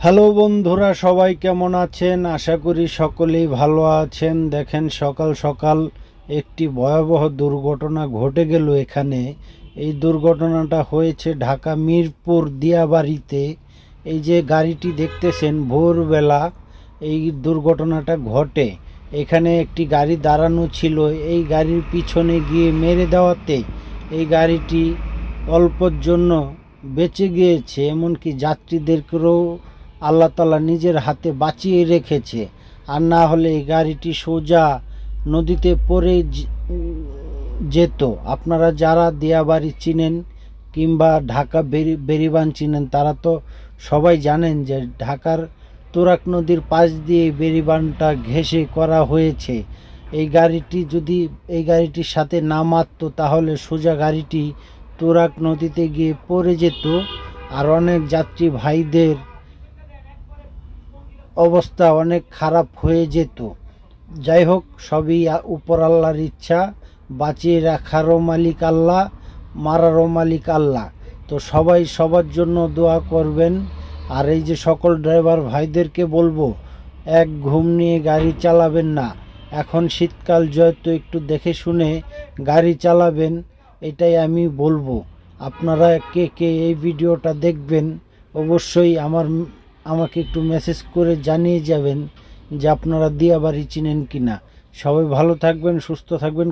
Hello বন্ধুরা, সবাই কেমন আছেন? আশা করি সকলেই ভালো আছেন। দেখেন, সকাল সকাল একটি ভয়াবহ দুর্ঘটনা ঘটে গেল এখানে। এই দুর্ঘটনাটা হয়েছে ঢাকা মিরপুর দিয়াবাড়িতে। এই যে গাড়িটি দেখতেছেন, ভোরবেলা এই দুর্ঘটনাটা ঘটে। এখানে একটি গাড়ি দাঁড়ানো ছিল, এই গাড়ির পিছনে গিয়ে মেরে দেওয়াতে এই গাড়িটি অল্পর জন্য বেঁচে গিয়েছে। এমনকি যাত্রীদেরকেও আল্লাহ তাআলা নিজের হাতে বাঁচিয়ে রেখেছে। আর না হলে এই গাড়িটি সোজা নদীতে পড়ে যেত। আপনারা যারা দিয়াবাড়ি চিনেন কিংবা ঢাকা বেরিবান চিনেন, তারা তো সবাই জানেন যে ঢাকার তুরাগ নদীর পাশ দিয়ে বেরিবানটা ঘেঁষে করা হয়েছে। এই গাড়িটি যদি এই গাড়িটির সাথে না মারত, তাহলে সোজা গাড়িটি তুরাগ নদীতে গিয়ে পড়ে যেত, আর অনেক যাত্রী ভাইদের অবস্থা অনেক খারাপ হয়ে যেত। যাই হোক, সবই উপর আল্লাহর ইচ্ছা। বাঁচিয়ে রাখারও মালিক আল্লাহ, মারারও মালিক আল্লাহ। তো সবাই সবার জন্য দোয়া করবেন। আর এই যে সকল ড্রাইভার ভাইদেরকে বলবো, এক ঘুম নিয়ে গাড়ি চালাবেন না। এখন শীতকাল, যেহেতু একটু দেখে শুনে গাড়ি চালাবেন, এটাই আমি বলবো। আপনারা কে কে এই ভিডিওটা দেখবেন, অবশ্যই আমাকে একটু মেসেজ করে জানিয়ে যাবেন যে আপনারা দিয়াবাড়ি চিনেন কিনা। সবাই ভালো থাকবেন, সুস্থ থাকবেন।